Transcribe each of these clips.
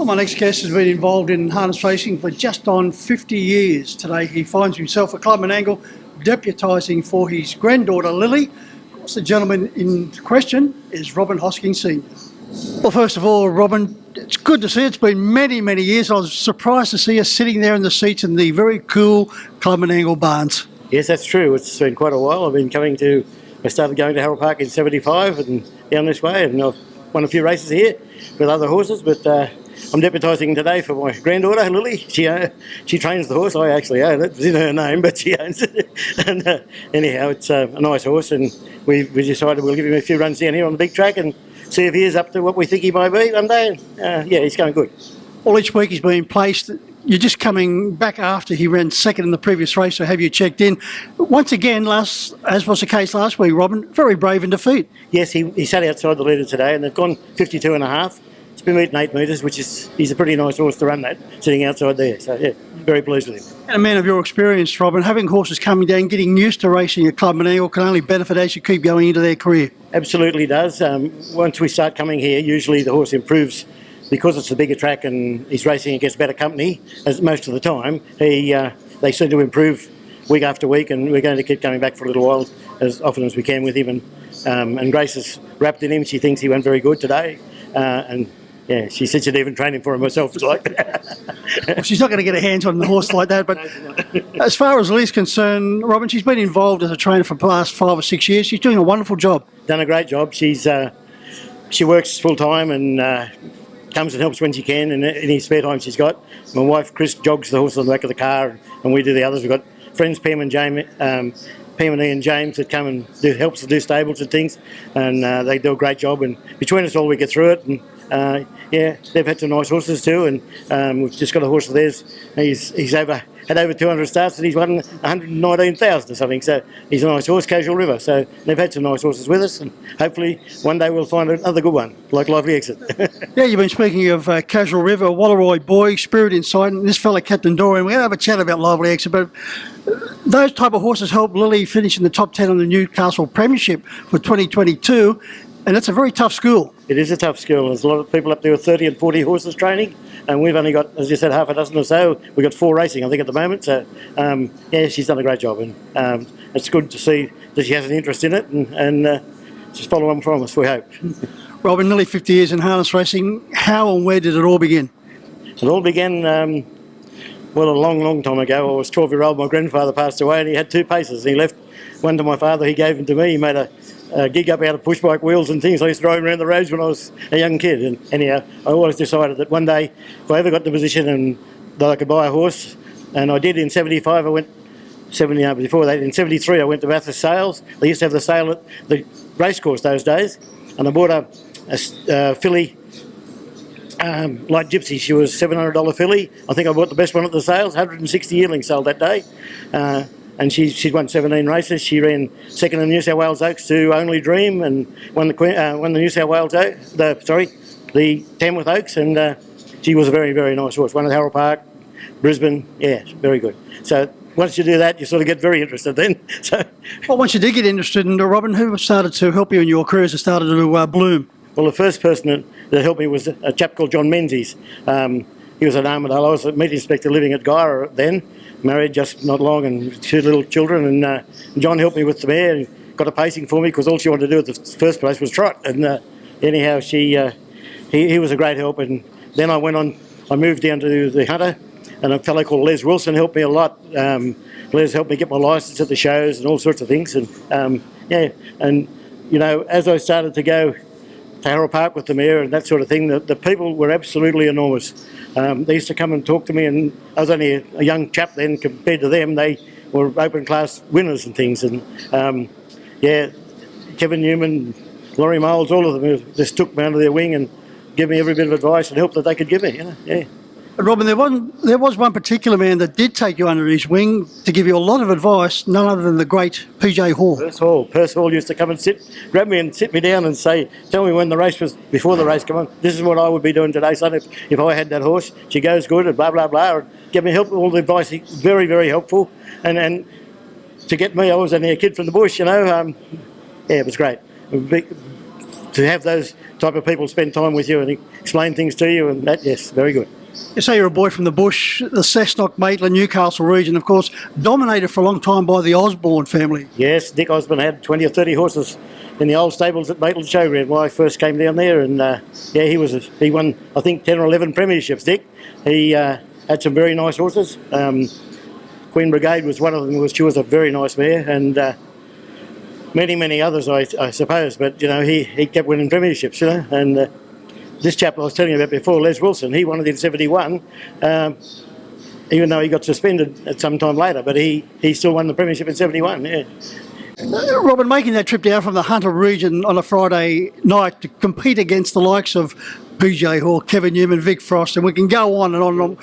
Well, my next guest has been involved in harness racing for just on 50 years. Today he finds himself at Clubman Angle deputising for his granddaughter Lily. Of course, the gentleman in question is Robin Hosking Sr. Well, first of all, Robin, it's good to see you. It's been many, many years. I was surprised to see you sitting there in the seats in the very cool Clubman Angle barns. Yes, that's true. It's been quite a while. I started going to Harold Park in 75 and down this way, and I've won a few races here with other horses, but I'm deputising today for my granddaughter, Lily. She trains the horse. I actually own it. It's in her name, but she owns it. And anyhow, it's a nice horse, and we decided we'll give him a few runs down here on the big track and see if he is up to what we think he might be one day. And yeah, he's going good. Well, each week he's been placed. You're just coming back after he ran second in the previous race, so have you checked in? Once again, as was the case last week, Robin, very brave in defeat. Yes, he sat outside the leader today, and they've gone 52 and a half. It's been meeting 8 metres, he's a pretty nice horse to run that, sitting outside there. So yeah, very pleased with him. And a man of your experience, Robin, having horses coming down, getting used to racing at Clubman Angle can only benefit as you keep going into their career. Absolutely does. Once we start coming here, usually the horse improves because it's a bigger track and he's racing against better company. As most of the time, they seem to improve week after week, and we're going to keep coming back for a little while as often as we can with him. And Grace is wrapped in him. She thinks he went very good today, and yeah, she said she'd even train him for him herself. It's like well, she's not going to get her hands on the horse like that, but as far as Lily's concerned, Robin, she's been involved as a trainer for the last 5 or 6 years. She's doing a wonderful job. Done a great job. She works full time and comes and helps when she can in any spare time she's got. My wife Chris jogs the horse on the back of the car, and we do the others. We've got friends Pam and Ian James that come and helps to do stables and things, and they do a great job. And between us all, we get through it. And yeah, they've had some nice horses too, and we've just got a horse of theirs. He's had over 200 starts and he's won 119,000 or something. So he's a nice horse, Casual River. So they've had some nice horses with us, and hopefully one day we'll find another good one, like Lively Exit. Yeah, you've been speaking of Casual River, Walleroy Boy, Spirit Inside, and this fella, Captain Dorian. We're going to have a chat about Lively Exit, but those type of horses helped Lily finish in the top 10 on the Newcastle Premiership for 2022, and that's a very tough school. It is a tough school. There's a lot of people up there with 30 and 40 horses training, and we've only got, as you said, half a dozen or so. We've got 4 racing, I think, at the moment. So, yeah, she's done a great job, and it's good to see that she has an interest in it, and just follow on from us, we hope. Robin, nearly 50 years in harness racing. How and where did it all begin? It all began, well, a long, long time ago. I was 12-year-old. My grandfather passed away, and he had 2 paces. He left one to my father. He gave them to me. He made a gig up out of push bike wheels and things. I used to drive around the roads when I was a young kid, and anyhow, I always decided that one day, if I ever got the position and that I could buy a horse, and I did in 75. I went 70 before that. In 73, I went to Bathurst Sales. They used to have the sale at the racecourse those days, and I bought a filly, Light Gypsy. She was $700 filly. I think I bought the best one at the sales. 160 yearlings sold that day. And she's won 17 races. She ran second in the New South Wales Oaks to Only Dream, and won the New South Wales the Tamworth Oaks, and she was a very, very nice horse. Won at Harold Park, Brisbane. Yeah, very good. So once you do that, you sort of get very interested then. So, well, once you did get interested in Robin, who started to help you in your career as it started to bloom? Well, the first person that helped me was a chap called John Menzies. He was at Armidale. I was a meat inspector living at Gyra then, married just not long, and 2 little children. And John helped me with the mare and got a pacing for me, because all she wanted to do at the first place was trot. And anyhow, he was a great help. And then I moved down to the Hunter, and a fellow called Les Wilson helped me a lot. Les helped me get my licence at the shows and all sorts of things. And yeah, and you know, as I started to go to Harold Park with the mare and that sort of thing, the people were absolutely enormous. They used to come and talk to me, and I was only a young chap then compared to them. They were open class winners and things, and yeah, Kevin Newman, Laurie Moles, all of them just took me under their wing and gave me every bit of advice and help that they could give me. You know, yeah. But Robin, there was one particular man that did take you under his wing to give you a lot of advice, none other than the great PJ Hall. Perce Hall used to come and grab me and sit me down and say, tell me when the race was, before the race, come on, this is what I would be doing today, son, if I had that horse. She goes good and blah, blah, blah. And give me all the advice, very, very helpful. And to get me, I was only a kid from the bush, you know. Yeah, it was great. to have those type of people spend time with you and explain things to you, and that, yes, very good. You say you're a boy from the bush, the Cessnock, Maitland, Newcastle region, of course, dominated for a long time by the Osborne family. Yes, Dick Osborne had 20 or 30 horses in the old stables at Maitland Showground when I first came down there, and yeah, he won, I think, 10 or 11 premierships, Dick. He had some very nice horses. Queen Brigade was one of them. She was a very nice mare, and many others, I suppose. But you know, he kept winning premierships, you know. And this chap I was telling you about before, Les Wilson, he won it in '71, even though he got suspended at some time later. But he still won the premiership in '71. Yeah. Robin, making that trip down from the Hunter region on a Friday night to compete against the likes of PJ Hall, Kevin Newman, Vic Frost, and we can go on and on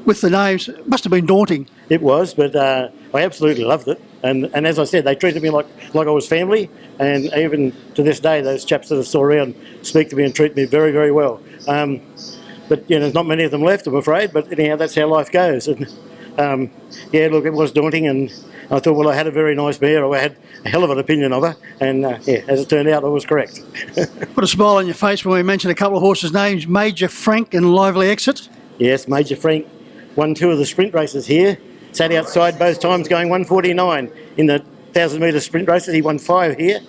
with the names. It must have been daunting. It was, but I absolutely loved it. And as I said, they treated me like I was family. And even to this day, those chaps that are still around speak to me and treat me very, very well. But you know, there's not many of them left, I'm afraid. But anyhow, that's how life goes. And yeah, look, it was daunting, and I thought, well, I had a very nice mare. I had a hell of an opinion of her, and yeah, as it turned out, I was correct. Put a smile on your face when we mentioned a couple of horses' names, Major Frank and Lively Exit. Yes, Major Frank won 2 of the sprint races here. Sat outside both times going 1:49 in the 1,000-metre sprint races. He won 5 here.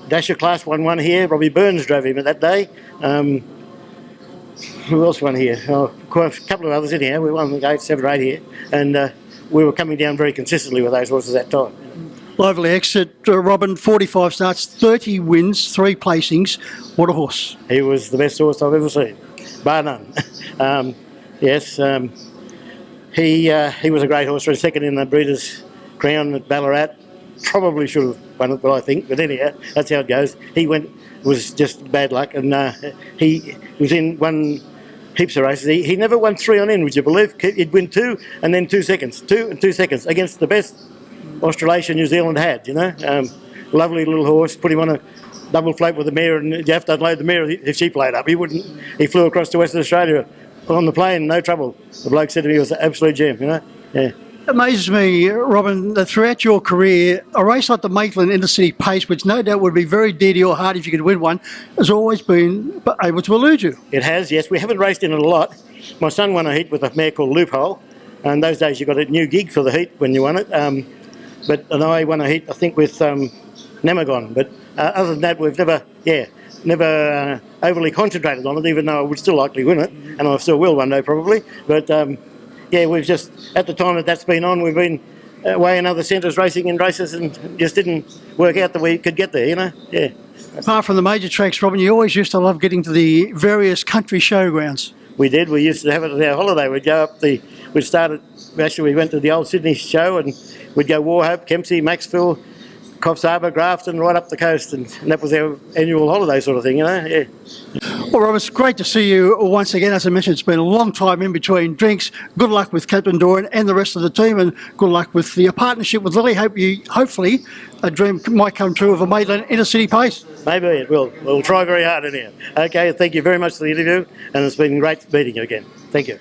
Dasher Class won 1 here. Robbie Burns drove him that day. Who else won here? Oh, quite a couple of others in here. We won 7 or 8 here. And we were coming down very consistently with those horses that time. Lively Exit, Robin, 45 starts, 30 wins, 3 placings. What a horse. He was the best horse I've ever seen, bar none. Yes, he was a great horse. For a second in the Breeders' Crown at Ballarat. Probably should have won it, but I think. But anyhow, that's how it goes. He was just bad luck, and he won heaps of races. He never won 3 on end, would you believe? He'd win 2 and then 2 seconds, 2 and 2 seconds against the best Australasian New Zealand had, you know. Lovely little horse. Put him on a double float with the mare, and you have to unload the mare if she played up. He wouldn't. He flew across to Western Australia on the plane, no trouble. The bloke said to me he was an absolute gem, you know. Yeah. It amazes me, Robin, that throughout your career, a race like the Maitland Intercity Pace, which no doubt would be very dear to your heart if you could win one, has always been able to elude you. It has, yes. We haven't raced in it a lot. My son won a heat with a mare called Loophole, and those days you got a new gig for the heat when you won it. And I won a heat, I think, with Namagon. But other than that, we've never overly concentrated on it, even though I would still likely win it, and I still will one day probably. But yeah, we've just, at the time that's been on, we've been away in other centres racing in races, and just didn't work out that we could get there, you know. Yeah. Apart from the major tracks, Robin, you always used to love getting to the various country showgrounds. We did. We used to have it at our holiday. We'd go up we went to the old Sydney show, and we'd go Warhope, Kempsey, Maxville, Coffs Harbour, Grafton, right up the coast, and that was our annual holiday sort of thing, you know. Yeah. Well, Rob, it's great to see you once again. As I mentioned, it's been a long time in between drinks. Good luck with Captain Dorian and the rest of the team, and good luck with your partnership with Lily. Hopefully a dream might come true of a Maitland Intercity Pace. Maybe it will. We'll try very hard in here. Okay, thank you very much for the interview, and it's been great meeting you again. Thank you.